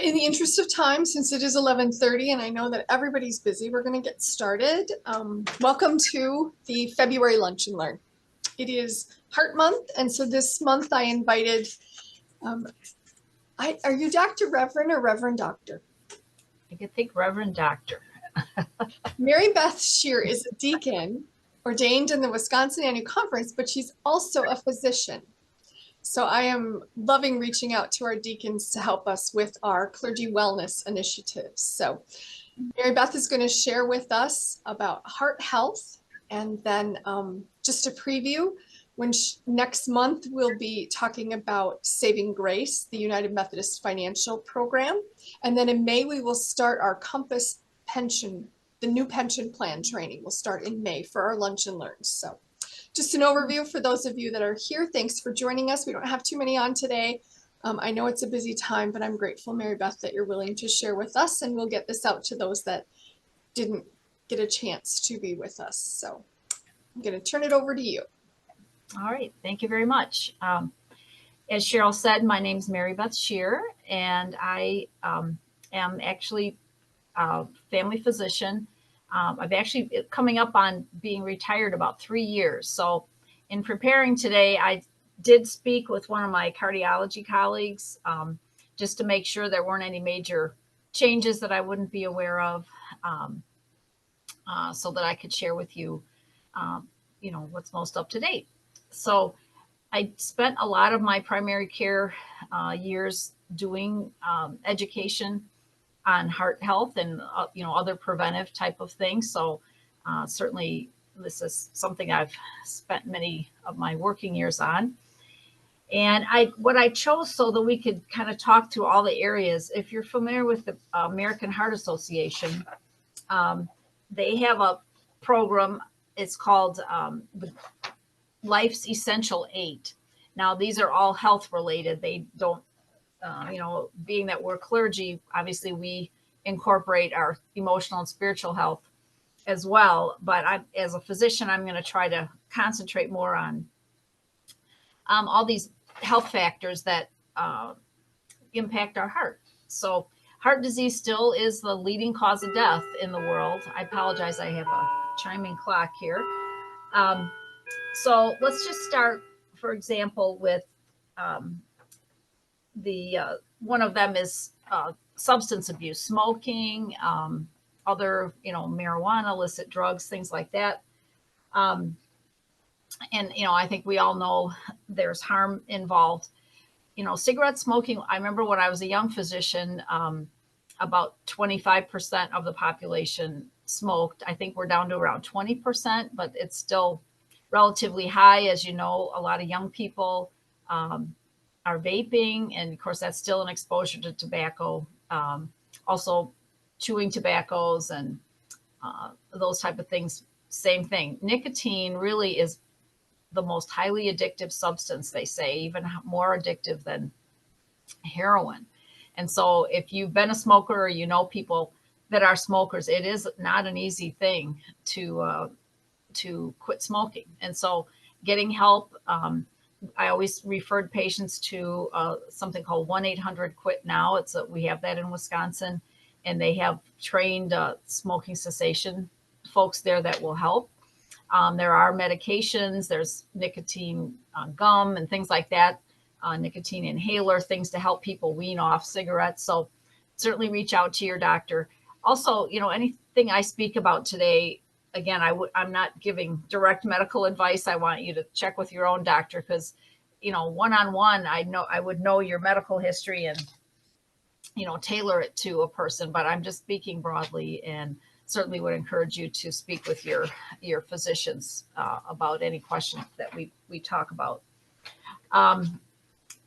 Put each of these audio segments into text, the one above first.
In the interest of time, since it is 11:30 and I know that everybody's busy, we're going to get started. Welcome to the February Lunch and Learn. It is Heart Month, and so this month I invited, are you Dr. Reverend or Reverend Doctor? I could think Reverend Doctor. Mary Beth Shear is a deacon ordained in the Wisconsin Annual Conference, but she's also a physician. So I am loving reaching out to our deacons to help us with our clergy wellness initiatives. So Mary Beth is going to share with us about heart health, and then just a preview, next month we'll be talking about Saving Grace, the United Methodist Financial Program. And then in May, we will start our Compass pension, the new pension plan training will start in May for our Lunch and Learns. So just an overview for those of you that are here. Thanks for joining us. We don't have too many on today. I know it's a busy time, but I'm grateful, Mary Beth, that you're willing to share with us, and we'll get this out to those that didn't get a chance to be with us. So I'm going to turn it over to you. All right. Thank you very much. As Cheryl said, my name is Mary Beth Shear, and I am actually a family physician. I've actually coming up on being retired about 3 years. So in preparing today, I did speak with one of my cardiology colleagues just to make sure there weren't any major changes that I wouldn't be aware of, so that I could share with you, what's most up to date. So I spent a lot of my primary care years doing education on heart health and other preventive type of things. So certainly this is something I've spent many of my working years on. And what I chose so that we could kind of talk through all the areas. If you're familiar with the American Heart Association, they have a program. It's called the Life's Essential 8. Now, these are all health related. They don't, being that we're clergy, obviously we incorporate our emotional and spiritual health as well. But as a physician, I'm going to try to concentrate more on all these health factors that impact our heart. So heart disease still is the leading cause of death in the world. I apologize, I have a chiming clock here. So let's just start, for example, with one of them is substance abuse, smoking, other, marijuana, illicit drugs, things like that. And, I think we all know there's harm involved. Cigarette smoking, I remember when I was a young physician, about 25% of the population smoked. I think we're down to around 20%, but it's still relatively high. As you know, a lot of young people are vaping, and of course that's still an exposure to tobacco. Also chewing tobaccos and those type of things, same thing. Nicotine really is the most highly addictive substance, they say, even more addictive than heroin. And so if you've been a smoker or you know people that are smokers, it is not an easy thing to quit smoking. And so getting help, I always referred patients to something called 1-800-QUIT-NOW. We have that in Wisconsin, and they have trained smoking cessation folks there that will help. There are medications, there's nicotine gum and things like that, nicotine inhaler, things to help people wean off cigarettes. So certainly reach out to your doctor. Also, anything I speak about today, again, I'm not giving direct medical advice. I want you to check with your own doctor because, one-on-one, I would know your medical history and, tailor it to a person, but I'm just speaking broadly, and certainly would encourage you to speak with your physicians about any questions that we talk about.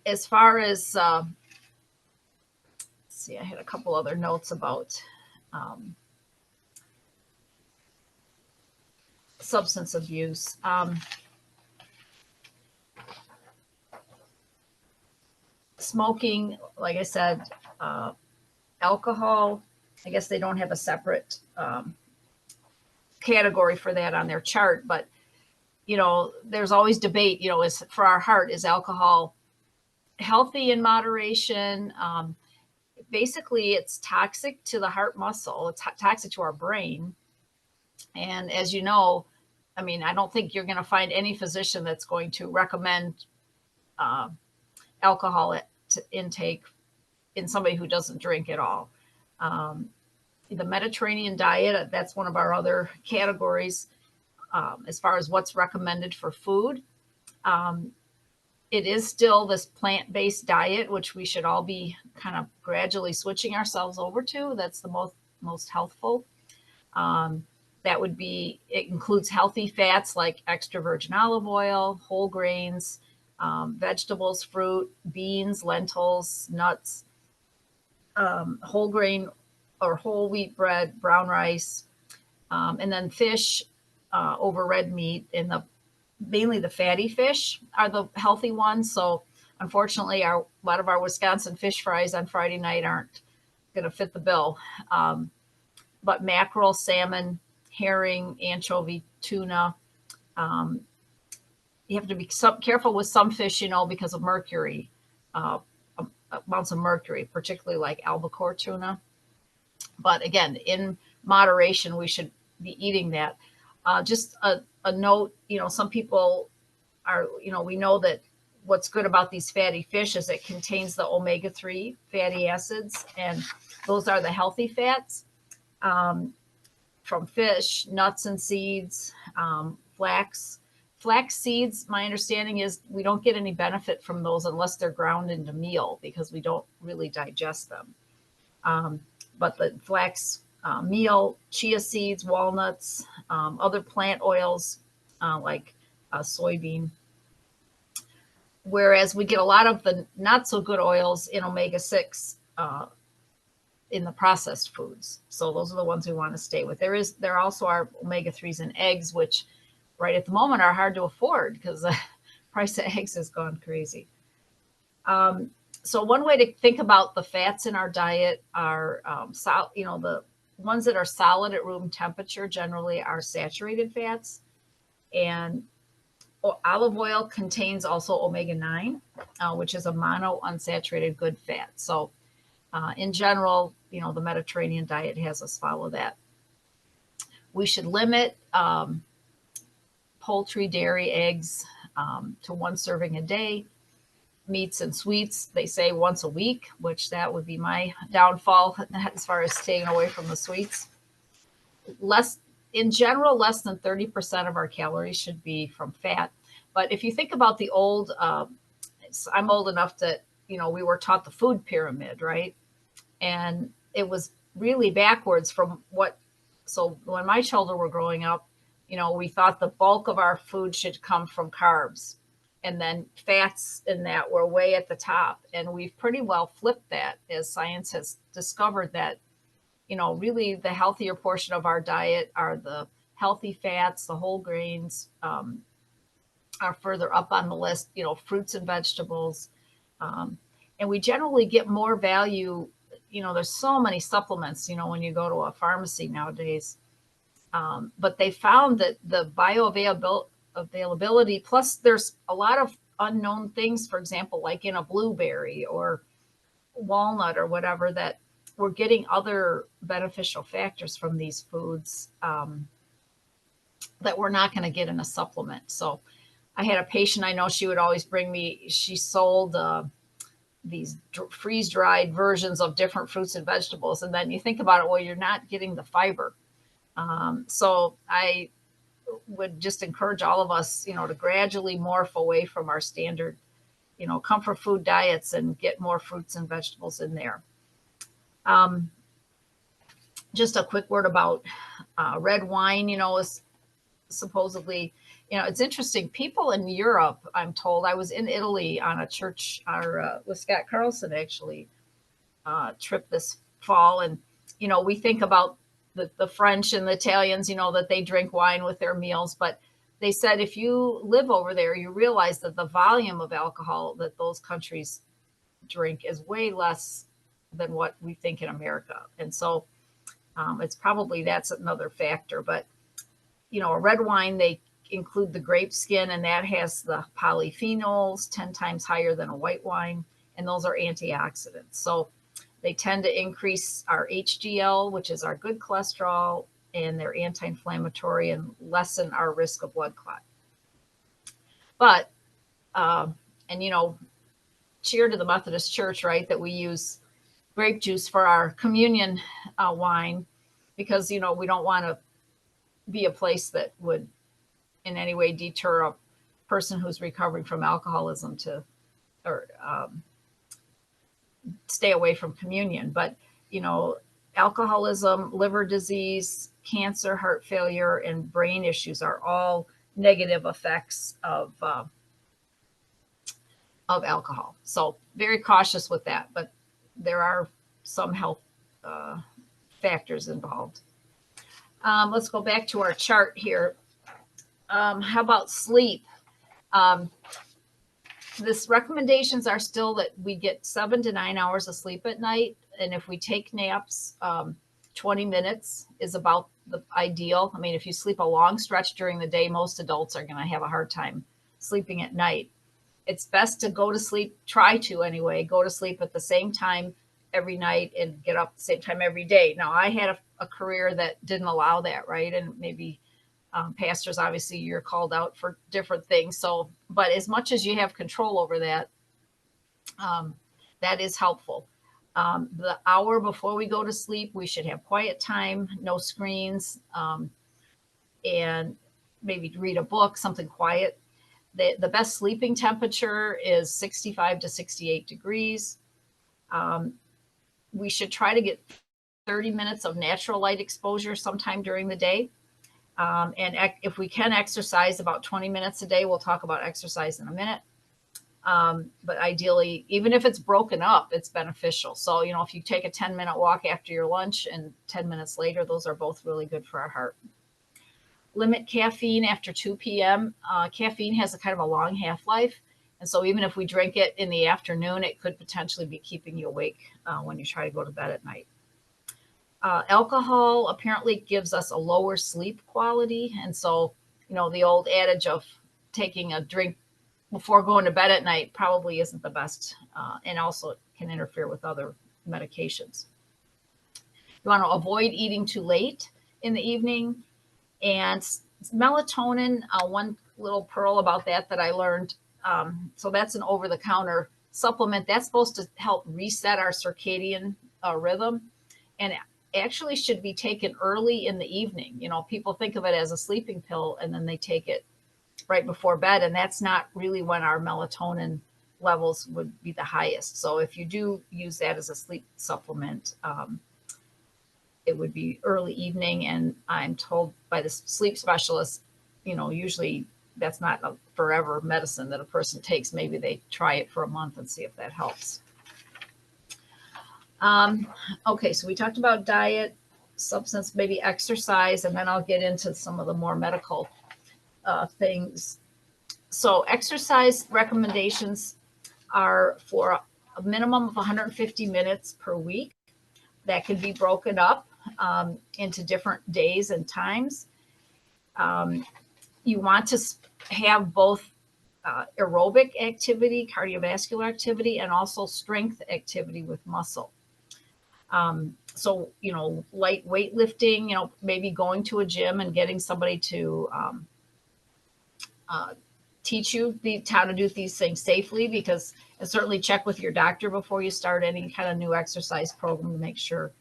As far as, let's see, I had a couple other notes about substance abuse. Smoking, like I said, alcohol, I guess they don't have a separate category for that on their chart, but there's always debate, is for our heart, is alcohol healthy in moderation? basically it's toxic to the heart muscle. It's toxic to our brain. And as you know, I mean, I don't think you're going to find any physician that's going to recommend uh, alcohol intake in somebody who doesn't drink at all. Um, the Mediterranean diet, that's one of our other categories as far as what's recommended for food. Um, it is still this plant-based diet, which we should all be kind of gradually switching ourselves over to. That's the most healthful. Um, that would be, it includes healthy fats like extra virgin olive oil, whole grains, vegetables, fruit, beans, lentils, nuts, whole grain or whole wheat bread, brown rice, and then fish over red meat. And mainly the fatty fish are the healthy ones. So unfortunately, a lot of our Wisconsin fish fries on Friday night aren't going to fit the bill. But mackerel, salmon, herring, anchovy, tuna. You have to be careful with some fish, because of mercury, amounts of mercury, particularly like albacore tuna. But again, in moderation, we should be eating that. Just a note, some people are, we know that what's good about these fatty fish is it contains the omega-3 fatty acids, and those are the healthy fats. From fish, nuts and seeds, flax seeds. My understanding is we don't get any benefit from those unless they're ground into meal because we don't really digest them. But the flax meal, chia seeds, walnuts, other plant oils like soybean. Whereas we get a lot of the not so good oils in omega-6 in the processed foods. So those are the ones we want to stay with. There also are omega-3s in eggs, which right at the moment are hard to afford because the price of eggs has gone crazy. So one way to think about the fats in our diet are, the ones that are solid at room temperature generally are saturated fats. And olive oil contains also omega-9, which is a monounsaturated good fat. So in general, the Mediterranean diet has us follow that. We should limit poultry, dairy, eggs to 1 serving a day. Meats and sweets, they say once a week, which that would be my downfall as far as staying away from the sweets. In general, less than 30% of our calories should be from fat. But if you think about the old, I'm old enough that, we were taught the food pyramid, right? And it was really backwards from so when my children were growing up, we thought the bulk of our food should come from carbs, and then fats in that were way at the top. And we've pretty well flipped that as science has discovered that, really the healthier portion of our diet are the healthy fats, the whole grains are further up on the list, fruits and vegetables. And we generally get more value. There's so many supplements, when you go to a pharmacy nowadays. But they found that the bioavailability, plus there's a lot of unknown things, for example, like in a blueberry or walnut or whatever, that we're getting other beneficial factors from these foods that we're not going to get in a supplement. So I had a patient I know, she would always bring me, she sold these freeze-dried versions of different fruits and vegetables. And then you think about it, well, you're not getting the fiber. So I would just encourage all of us, to gradually morph away from our standard, comfort food diets and get more fruits and vegetables in there. Just a quick word about red wine, is supposedly, it's interesting. People in Europe, I'm told, I was in Italy on a church, with Scott Carlson actually, trip this fall. And, we think about the French and the Italians, that they drink wine with their meals. But they said if you live over there, you realize that the volume of alcohol that those countries drink is way less than what we think in America. And so it's probably that's another factor. But, a red wine, they include the grape skin, and that has the polyphenols 10 times higher than a white wine. And those are antioxidants. So They tend to increase our HDL, which is our good cholesterol, and they're anti-inflammatory and lessen our risk of blood clot. But, and cheer to the Methodist Church, right, that we use grape juice for our communion wine, because, we don't want to be a place that would in any way deter a person who's recovering from alcoholism or stay away from communion. But, alcoholism, liver disease, cancer, heart failure, and brain issues are all negative effects of alcohol. So very cautious with that, but there are some health factors involved. Let's go back to our chart here. How about sleep? This recommendations are still that we get 7 to 9 hours of sleep at night. And if we take naps, 20 minutes is about the ideal. I mean, if you sleep a long stretch during the day, most adults are going to have a hard time sleeping at night. It's best to go to sleep, try to anyway, go to sleep at the same time every night and get up at the same time every day. Now, I had a career that didn't allow that, right? And maybe pastors, obviously, you're called out for different things. So, but as much as you have control over that, that is helpful. The hour before we go to sleep, we should have quiet time, no screens, and maybe read a book, something quiet. The best sleeping temperature is 65 to 68 degrees. We should try to get 30 minutes of natural light exposure sometime during the day. And if we can exercise about 20 minutes a day, we'll talk about exercise in a minute. But ideally, even if it's broken up, it's beneficial. So, if you take a 10-minute walk after your lunch and 10 minutes later, those are both really good for our heart. Limit caffeine after 2 p.m. Caffeine has a kind of a long half-life. And so even if we drink it in the afternoon, it could potentially be keeping you awake when you try to go to bed at night. Alcohol apparently gives us a lower sleep quality. And so, the old adage of taking a drink before going to bed at night probably isn't the best, and also can interfere with other medications. You want to avoid eating too late in the evening. And melatonin, one little pearl about that I learned. So that's an over-the-counter supplement. That's supposed to help reset our circadian rhythm, and actually should be taken early in the evening. People think of it as a sleeping pill, and then they take it right before bed, and that's not really when our melatonin levels would be the highest. So if you do use that as a sleep supplement, it would be early evening. And I'm told by the sleep specialist, usually that's not a forever medicine that a person takes. Maybe they try it for a month and see if that helps. Okay, so we talked about diet, substance, maybe exercise, and then I'll get into some of the more medical things. So exercise recommendations are for a minimum of 150 minutes per week. That can be broken up into different days and times. You want to have both aerobic activity, cardiovascular activity, and also strength activity with muscle. So, light weightlifting, maybe going to a gym and getting somebody to teach you how to do these things safely, and certainly check with your doctor before you start any kind of new exercise program to make sure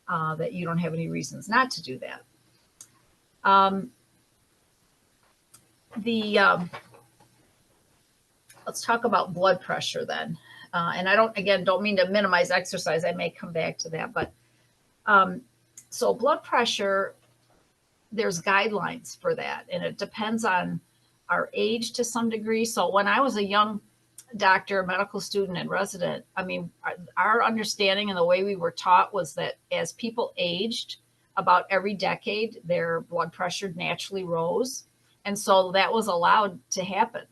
that you don't have any reasons not to do that. Let's talk about blood pressure then. And I don't mean to minimize exercise. I may come back to that, but so blood pressure, there's guidelines for that, and it depends on our age to some degree. So when I was a young doctor, medical student, and resident, our understanding and the way we were taught was that as people aged, about every decade, their blood pressure naturally rose. And so that was allowed to happen.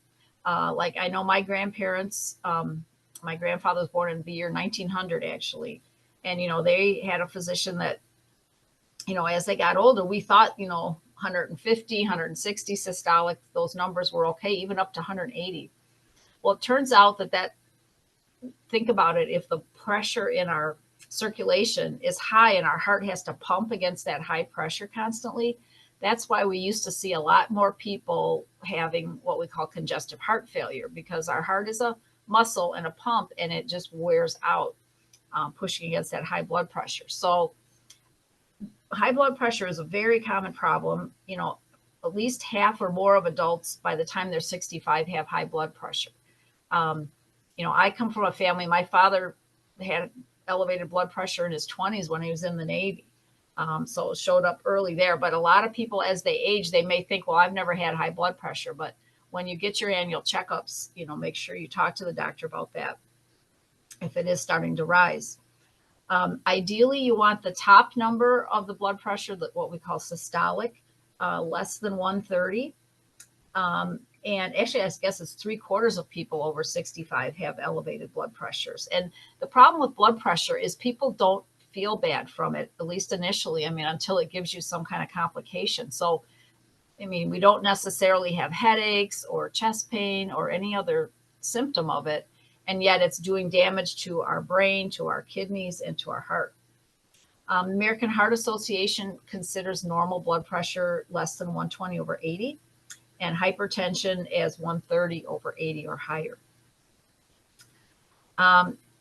Like I know my grandparents, my grandfather was born in the year 1900, actually. And, they had a physician that, as they got older, we thought, 150, 160 systolic, those numbers were okay, even up to 180. Well, it turns out that think about it, if the pressure in our circulation is high and our heart has to pump against that high pressure constantly. That's why we used to see a lot more people having what we call congestive heart failure, because our heart is a muscle and a pump and it just wears out, pushing against that high blood pressure. So high blood pressure is a very common problem. You know, at least half or more of adults by the time they're 65 have high blood pressure. You know, I come from a family, my father had elevated blood pressure in his 20s when he was in the Navy. So it showed up early there. But a lot of people, as they age, they may think, well, I've never had high blood pressure. But when you get your annual checkups, you know, make sure you talk to the doctor about that if it is starting to rise. Ideally, you want the top number of the blood pressure, what we call systolic, less than 130. And actually, I guess it's 3/4 of people over 65 have elevated blood pressures. And the problem with blood pressure is people don't feel bad from it, at least initially. I mean, until it gives you some kind of complication. So, I mean, we don't necessarily have headaches or chest pain or any other symptom of it. And yet it's doing damage to our brain, to our kidneys, and to our heart. American Heart Association considers normal blood pressure less than 120/80 and hypertension as 130/80 or higher.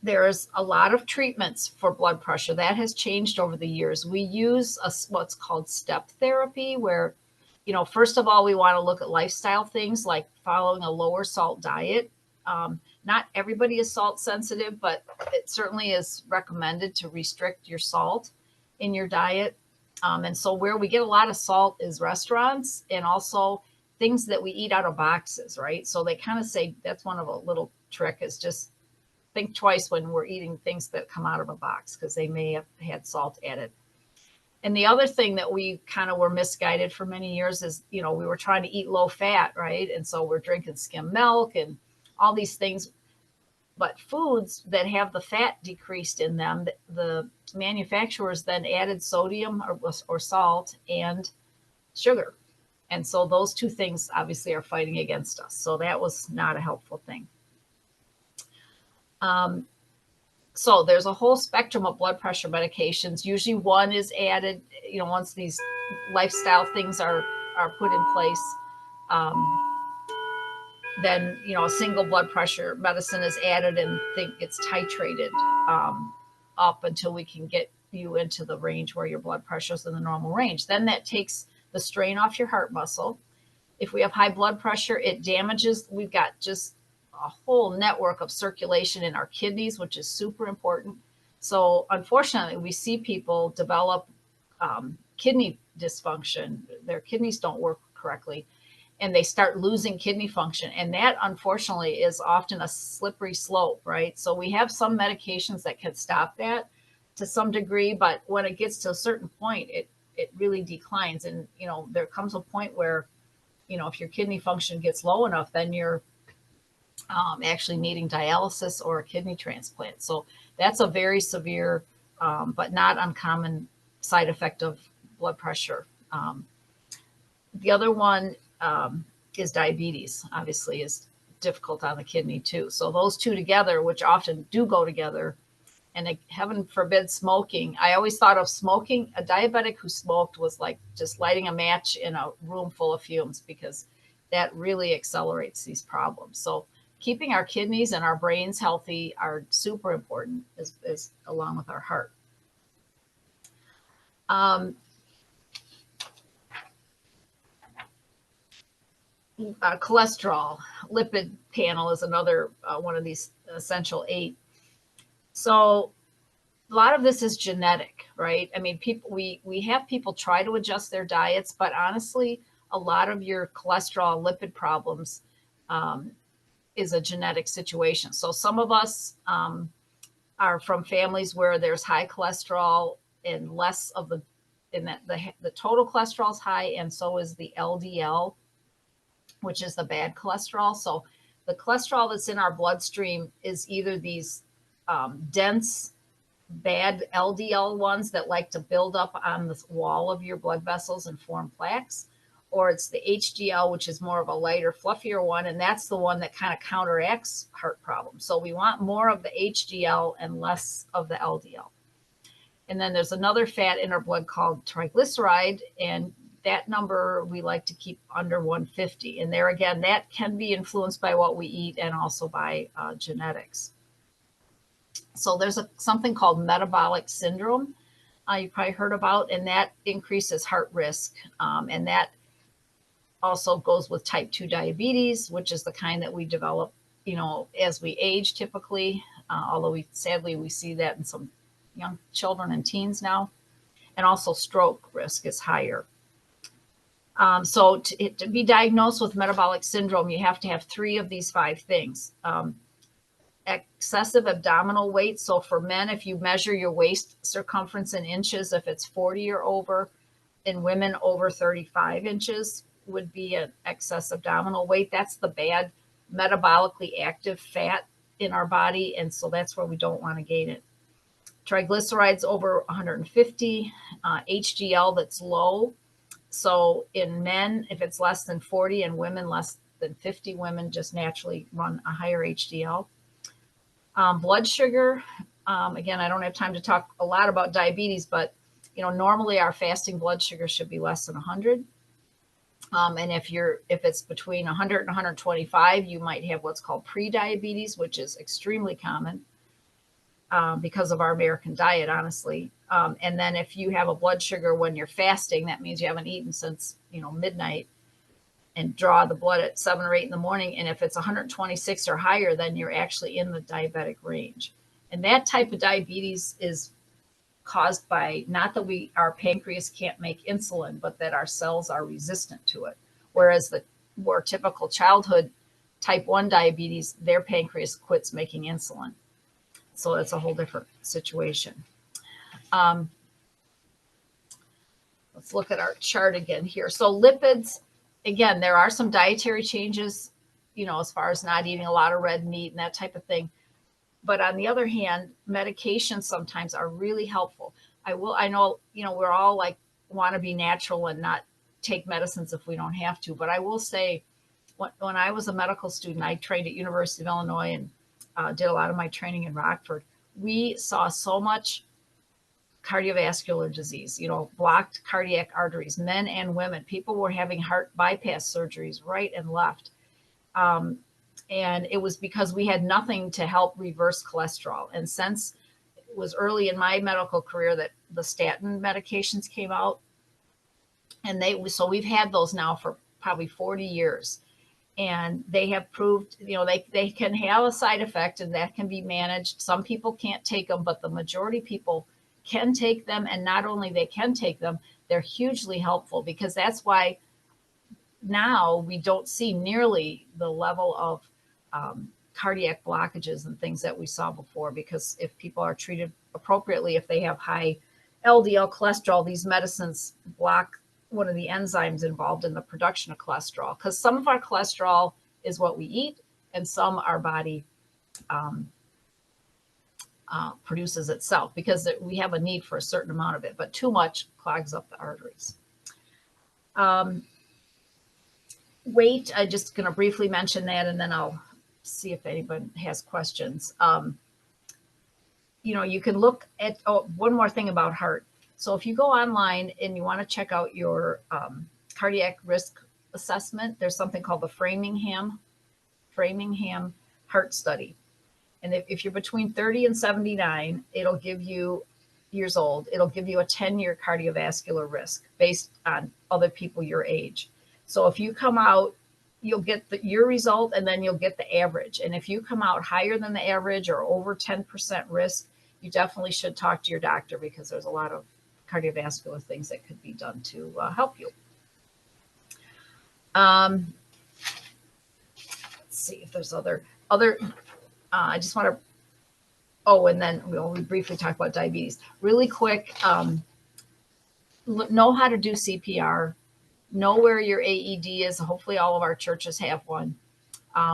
There's a lot of treatments for blood pressure. That has changed over the years. We use what's called step therapy, where, you know, first of all, we want to look at lifestyle things like following a lower salt diet. Not everybody is salt sensitive, but it certainly is recommended to restrict your salt in your diet. And so where we get a lot of salt is restaurants and also things that we eat out of boxes, right? So they kind of say that's one of a little trick is just think twice when we're eating things that come out of a box because they may have had salt added. And the other thing that we kind of were misguided for many years is, you know, we were trying to eat low fat, right? And so we're drinking skim milk and all these things. But foods that have the fat decreased in them, the manufacturers then added sodium or salt and sugar. And so those two things obviously are fighting against us. So that was not a helpful thing. So there's a whole spectrum of blood pressure medications. Usually one is added, you know, once these lifestyle things are put in place. Then, you know, a single blood pressure medicine is added and it's titrated up until we can get you into the range where your blood pressure is in the normal range. Then that takes the strain off your heart muscle. If we have high blood pressure, it damages, we've got just a whole network of circulation in our kidneys, which is super important. So unfortunately, we see people develop kidney dysfunction. Their kidneys don't work correctly and they start losing kidney function. And that unfortunately is often a slippery slope, right? So we have some medications that can stop that to some degree, but when it gets to a certain point, it really declines. And, you know, there comes a point where, you know, if your kidney function gets low enough, then you're actually needing dialysis or a kidney transplant. So that's a very severe, but not uncommon side effect of blood pressure. The other one is diabetes, obviously is difficult on the kidney too. So those two together, which often do go together, and heaven forbid smoking. I always thought of smoking, a diabetic who smoked was like just lighting a match in a room full of fumes because that really accelerates these problems. So keeping our kidneys and our brains healthy are super important as along with our heart. Cholesterol, lipid panel is another one of these essential 8. So a lot of this is genetic, right? I mean, we have people try to adjust their diets, but honestly, a lot of your cholesterol lipid problems is a genetic situation. So some of us are from families where there's high cholesterol and less of the total cholesterol is high, and so is the LDL, which is the bad cholesterol. So the cholesterol that's in our bloodstream is either these dense, bad LDL ones that like to build up on the wall of your blood vessels and form plaques, or it's the HDL, which is more of a lighter, fluffier one, and that's the one that kind of counteracts heart problems. So we want more of the HDL and less of the LDL. And then there's another fat in our blood called triglyceride, and that number we like to keep under 150. And there again, that can be influenced by what we eat and also by genetics. So there's something called metabolic syndrome you probably heard about, and that increases heart risk. And that also goes with type 2 diabetes, which is the kind that we develop, as we age typically, although sadly we see that in some young children and teens now. And also stroke risk is higher. So to be diagnosed with metabolic syndrome, you have to have 3 of these 5 things. Excessive abdominal weight. So for men, if you measure your waist circumference in inches, if it's 40 or over, in women over 35 inches would be an excess abdominal weight. That's the bad metabolically active fat in our body. And so that's where we don't want to gain it. Triglycerides over 150, HDL that's low. So in men, if it's less than 40, and women less than 50, women just naturally run a higher HDL. Blood sugar, again, I don't have time to talk a lot about diabetes, but normally our fasting blood sugar should be less than 100. And if it's between 100 and 125, you might have what's called pre-diabetes, which is extremely common because of our American diet, honestly. And then if you have a blood sugar when you're fasting, that means you haven't eaten since midnight, and draw the blood at 7 or 8 in the morning. And if it's 126 or higher, then you're actually in the diabetic range. And that type of diabetes is caused by not that our pancreas can't make insulin, but that our cells are resistant to it. Whereas the more typical childhood type 1 diabetes, their pancreas quits making insulin. So it's a whole different situation. Let's look at our chart again here. So lipids, again, there are some dietary changes, as far as not eating a lot of red meat and that type of thing. But on the other hand, medications sometimes are really helpful. I know, we're all like want to be natural and not take medicines if we don't have to. But I will say, when I was a medical student, I trained at University of Illinois and did a lot of my training in Rockford. We saw so much cardiovascular disease, blocked cardiac arteries, men and women. People were having heart bypass surgeries right and left. And it was because we had nothing to help reverse cholesterol. And since it was early in my medical career that the statin medications came out, and so we've had those now for probably 40 years. And they have proved, they can have a side effect, and that can be managed. Some people can't take them, but the majority of people can take them. And not only they can take them, they're hugely helpful, because that's why now we don't see nearly the level of cardiac blockages and things that we saw before, because if people are treated appropriately, if they have high LDL cholesterol, these medicines block one of the enzymes involved in the production of cholesterol, because some of our cholesterol is what we eat, and some our body produces itself, because we have a need for a certain amount of it, but too much clogs up the arteries. Weight, I'm just going to briefly mention that, and then I'll see if anyone has questions. You can look at, one more thing about heart. So if you go online and you want to check out your cardiac risk assessment, there's something called the Framingham Heart Study. And if you're between 30 and 79, it'll give you years old, it'll give you a 10-year cardiovascular risk based on other people your age. So if you come out, you'll get your result, and then you'll get the average. And if you come out higher than the average or over 10% risk, you definitely should talk to your doctor, because there's a lot of cardiovascular things that could be done to help you. Let's see if there's other. I just want to. And then we briefly talk about diabetes really quick. Know how to do CPR. Know where your AED is. Hopefully, all of our churches have one.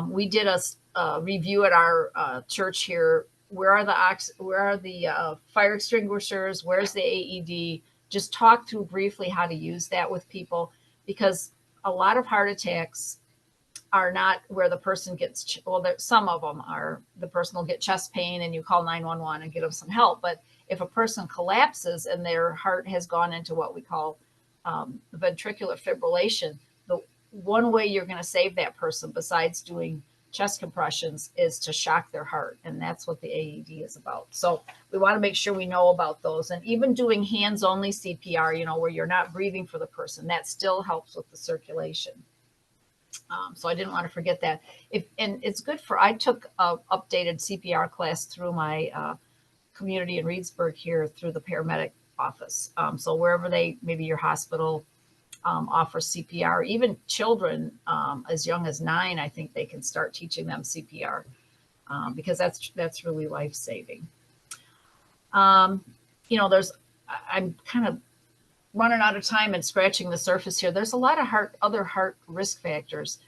We did a review at our church here. Where are the fire extinguishers? Where's the AED? Just talk through briefly how to use that with people, because a lot of heart attacks are not where the person gets, well, some of them are, the person will get chest pain and you call 911 and get them some help. But if a person collapses and their heart has gone into what we call ventricular fibrillation, the one way you're going to save that person besides doing chest compressions is to shock their heart. And that's what the AED is about. So we want to make sure we know about those. And even doing hands only CPR, you know, where you're not breathing for the person, that still helps with the circulation. So I didn't want to forget that. And it's good for, I took a updated CPR class through my community in Reedsburg here through the paramedic office. So wherever maybe your hospital offers CPR, even children as young as 9, I think they can start teaching them CPR because that's really life-saving. You know, I'm kind of running out of time and scratching the surface here. There's a lot of other heart risk factors.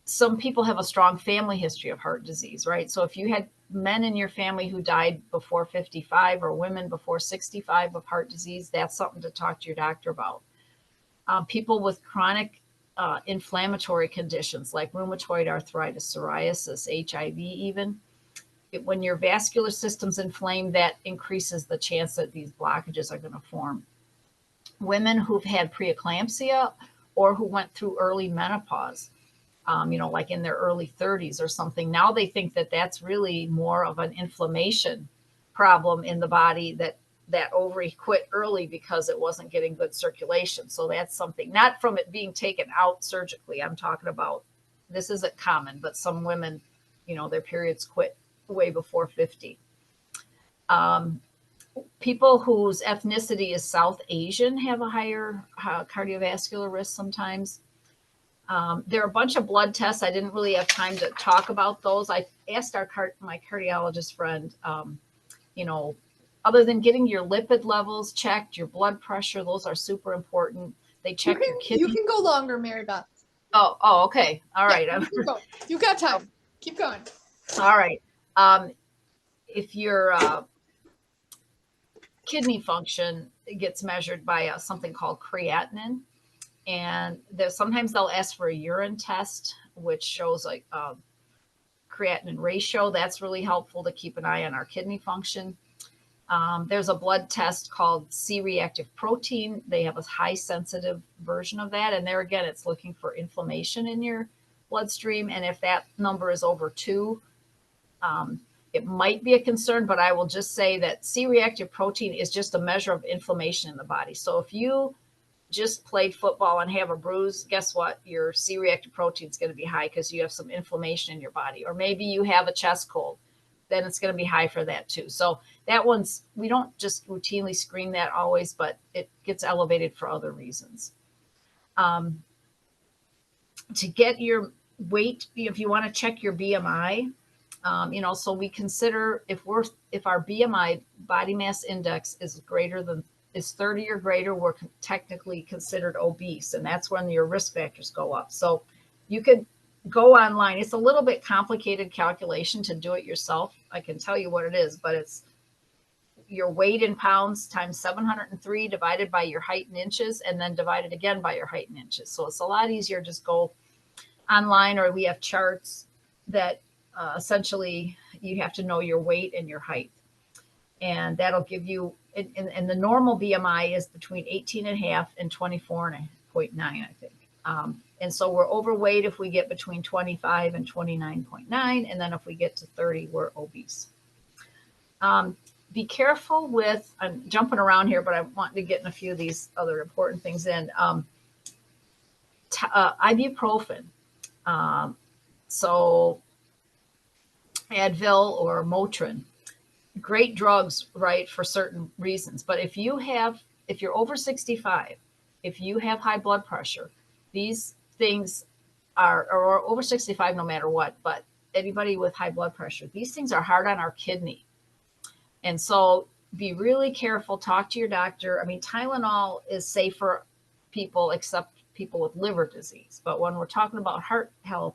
Some people have a strong family history of heart disease, right? So if you had men in your family who died before 55 or women before 65 of heart disease, that's something to talk to your doctor about. People with chronic inflammatory conditions like rheumatoid arthritis, psoriasis, HIV even, when your vascular system's inflamed, that increases the chance that these blockages are going to form. Women who've had preeclampsia or who went through early menopause, you know, like in their early 30s or something, now they think that that's really more of an inflammation problem in the body, that ovary quit early because it wasn't getting good circulation. So that's something, not from it being taken out surgically. I'm talking about, this isn't common, but some women, you know, their periods quit way before 50. People whose ethnicity is South Asian have a higher cardiovascular risk sometimes. There are a bunch of blood tests. I didn't really have time to talk about those. I asked my cardiologist friend, you know, other than getting your lipid levels checked, your blood pressure, those are super important. They check your kidney. You can go longer, Mary Beth. Oh, okay. All right. Yeah, you got time. Keep going. All right. If your kidney function gets measured by something called creatinine, and sometimes they'll ask for a urine test, which shows like creatinine ratio. That's really helpful to keep an eye on our kidney function. There's a blood test called C-reactive protein. They have a high sensitive version of that. And there again, it's looking for inflammation in your bloodstream. And if that number is over 2, it might be a concern, but I will just say that C-reactive protein is just a measure of inflammation in the body. So if you just played football and have a bruise, guess what? Your C-reactive protein is going to be high because you have some inflammation in your body. Or maybe you have a chest cold, then it's going to be high for that too. So that one's, we don't just routinely screen that always, but it gets elevated for other reasons. To get your weight, if you want to check your BMI, you know, so we consider if our BMI, body mass index, is 30 or greater, we're technically considered obese, and that's when your risk factors go up. So you could go online. It's a little bit complicated calculation to do it yourself. I can tell you what it is, but it's your weight in pounds times 703 divided by your height in inches, and then divided again by your height in inches. So it's a lot easier. Just go online, or we have charts that essentially you have to know your weight and your height. And that'll give you, and the normal BMI is between 18.5 and 24.9, I think. And so we're overweight if we get between 25 and 29.9. And then if we get to 30, we're obese. Be careful with, I'm jumping around here, but I want to get in a few of these other important things in. Ibuprofen. So Advil or Motrin, great drugs, right, for certain reasons. But if you're over 65, if you have high blood pressure, these things or over 65 no matter what, but anybody with high blood pressure, these things are hard on our kidney. And so be really careful, talk to your doctor. I mean, Tylenol is safe for people except people with liver disease. But when we're talking about heart health,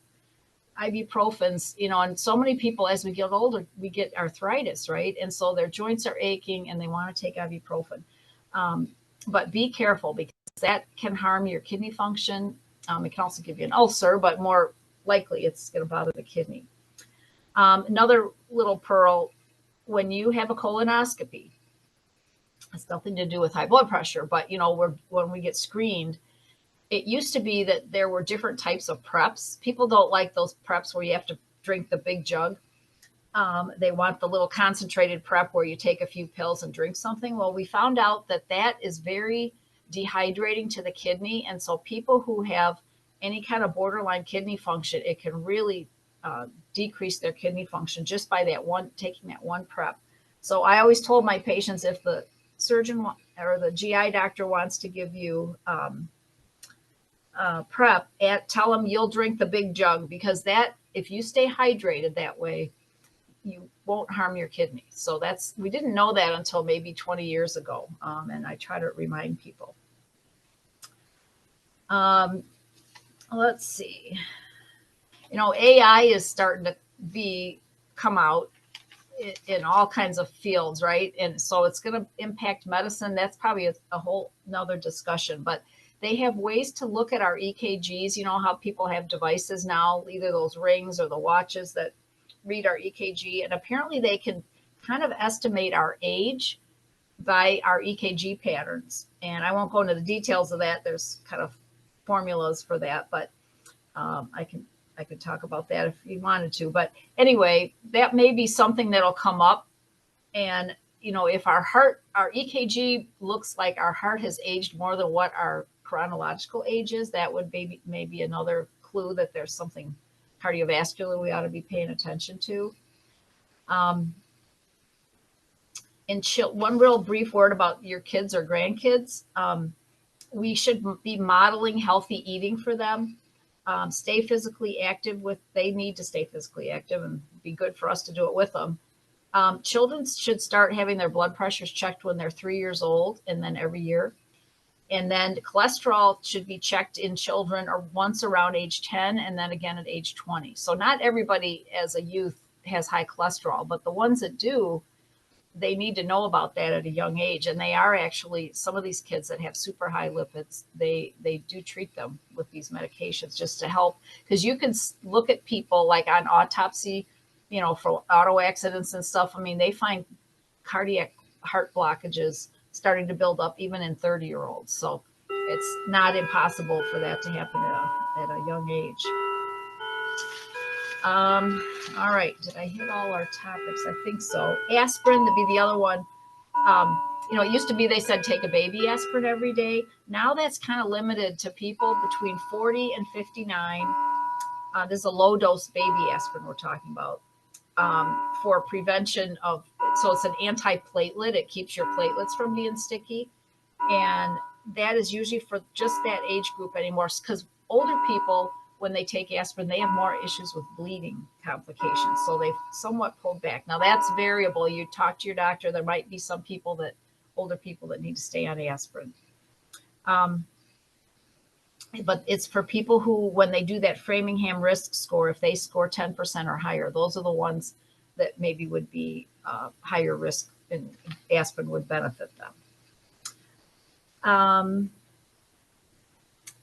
ibuprofens, you know, and so many people as we get older, we get arthritis, right? And so their joints are aching and they want to take ibuprofen. But be careful because that can harm your kidney function. It can also give you an ulcer, but more likely it's going to bother the kidney. Another little pearl, when you have a colonoscopy, it's nothing to do with high blood pressure, but when we get screened, it used to be that there were different types of preps. People don't like those preps where you have to drink the big jug. They want the little concentrated prep where you take a few pills and drink something. Well, we found out that that is very dehydrating to the kidney. And so people who have any kind of borderline kidney function, it can really decrease their kidney function just by taking that one prep. So I always told my patients, if the surgeon or the GI doctor wants to give you prep, tell them you'll drink the big jug, because that, if you stay hydrated that way, you won't harm your kidneys. So we didn't know that until maybe 20 years ago. And I try to remind people. Let's see. AI is starting to come out in all kinds of fields, right? And so it's going to impact medicine. That's probably a whole nother discussion, but they have ways to look at our EKGs. You know how people have devices now, either those rings or the watches that read our EKG, and apparently they can kind of estimate our age by our EKG patterns. And I won't go into the details of that. There's kind of formulas for that, but I could talk about that if you wanted to. But anyway, that may be something that'll come up. And if our EKG looks like our heart has aged more than what our chronological age is, that would be maybe another clue that there's something cardiovascular we ought to be paying attention to. One real brief word about your kids or grandkids. We should be modeling healthy eating for them. Stay physically active they need to stay physically active, and be good for us to do it with them. Children should start having their blood pressures checked when they're 3 years old, and then every year. And then cholesterol should be checked in children or once around age 10, and then again at age 20. So not everybody as a youth has high cholesterol, but the ones that do, they need to know about that at a young age. And they are actually, some of these kids that have super high lipids, they do treat them with these medications just to help. Because you can look at people like on autopsy, for auto accidents and stuff. I mean, they find cardiac heart blockages starting to build up even in 30-year-olds. So it's not impossible for that to happen at a young age. All right. Did I hit all our topics? I think so. Aspirin to be the other one. It used to be they said take a baby aspirin every day. Now that's kind of limited to people between 40 and 59. This is a low dose baby aspirin we're talking about for prevention of, so it's an antiplatelet. It keeps your platelets from being sticky. And that is usually for just that age group anymore, because older people, when they take aspirin, they have more issues with bleeding complications. So they've somewhat pulled back. Now that's variable. You talk to your doctor. There might be some older people that need to stay on aspirin. But it's for people who, when they do that Framingham risk score, if they score 10% or higher, those are the ones that maybe would be higher risk, and aspirin would benefit them.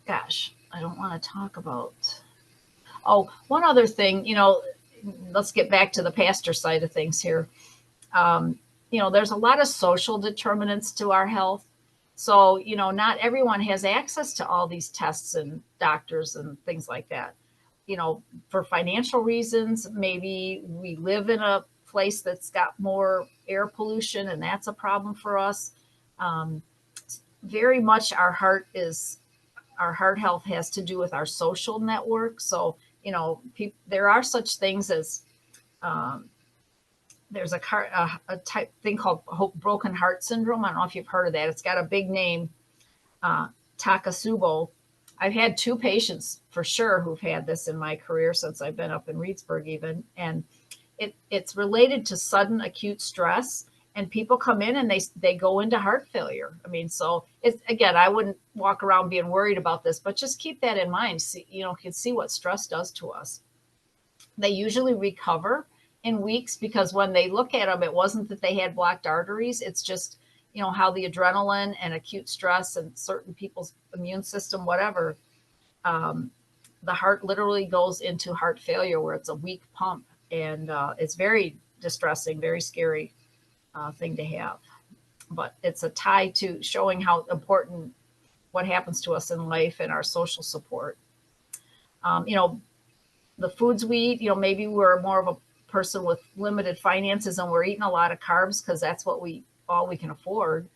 Gosh, I don't want to talk about. Oh, one other thing, let's get back to the pastor side of things here. There's a lot of social determinants to our health. So, not everyone has access to all these tests and doctors and things like that. For financial reasons, maybe we live in a place that's got more air pollution, and that's a problem for us. Very much our heart health has to do with our social network. So, there are such things as, there's a type thing called broken heart syndrome. I don't know if you've heard of that. It's got a big name, Takotsubo. I've had 2 patients for sure who've had this in my career since I've been up in Reedsburg even. And it's related to sudden acute stress. And people come in and they go into heart failure. I mean, so it's, again, I wouldn't walk around being worried about this, but just keep that in mind. See, you can see what stress does to us. They usually recover in weeks, because when they look at them, it wasn't that they had blocked arteries. It's just, how the adrenaline and acute stress and certain people's immune system, whatever, the heart literally goes into heart failure where it's a weak pump, and it's very distressing, very scary thing to have. But it's a tie to showing how important what happens to us in life and our social support. You know, the foods we eat, you know, maybe we're more of a person with limited finances and we're eating a lot of carbs because that's what all we can afford,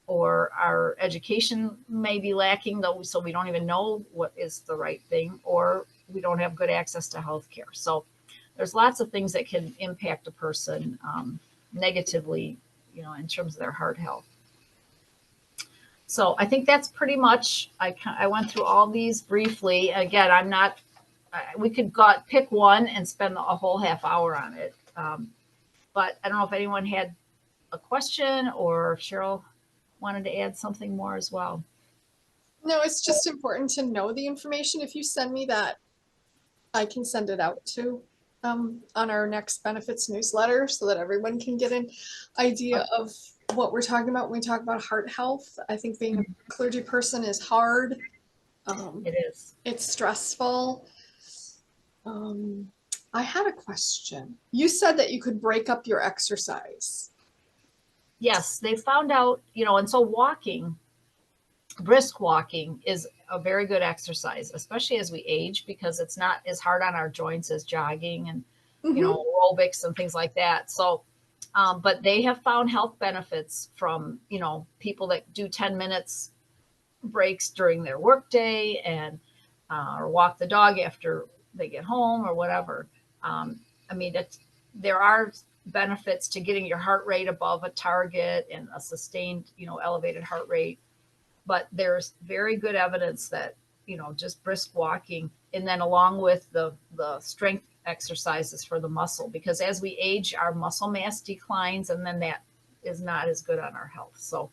or our education may be lacking though, so we don't even know what is the right thing, or we don't have good access to health care. So there's lots of things that can impact a person negatively, you know, in terms of their heart health. So I think that's pretty much, I went through all these briefly. Again, I'm not, we could pick one and spend a whole half hour on it. But I don't know if anyone had a question or if Cheryl wanted to add something more as well. No, it's just important to know the information. If you send me that, I can send it out to on our next benefits newsletter so that everyone can get an idea of what we're talking about when we talk about heart health. I think being a clergy person is hard. It is. It's stressful. I had a question. You said that you could break up your exercise. Yes, they found out, you know, and so walking, brisk walking is a very good exercise, especially as we age, because it's not as hard on our joints as jogging and, you know, aerobics and things like that. So, but they have found health benefits from, you know, people that do 10 minutes breaks during their workday and, or walk the dog after they get home or whatever. I mean, there are benefits to getting your heart rate above a target and a sustained, you know, elevated heart rate. But there's very good evidence that, you know, just brisk walking, and then along with the strength exercises for the muscle, because as we age, our muscle mass declines, and then that is not as good on our health. So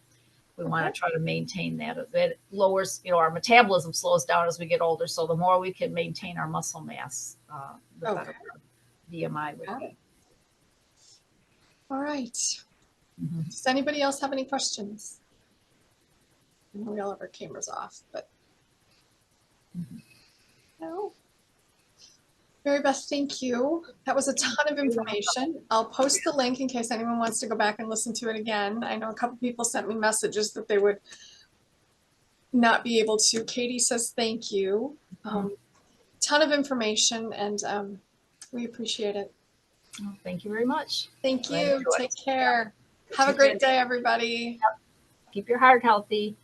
we want to try to maintain that. It lowers, you know, our metabolism slows down as we get older. So the more we can maintain our muscle mass, the better our BMI would be. All right. Does anybody else have any questions? I know we all have our cameras off, but no. Mary Beth, thank you. That was a ton of information. I'll post the link in case anyone wants to go back and listen to it again. I know a couple people sent me messages that they would not be able to. Katie says thank you. Ton of information, and we appreciate it. Well, thank you very much. Thank you. Take care. Have a great day, everybody. Keep your heart healthy.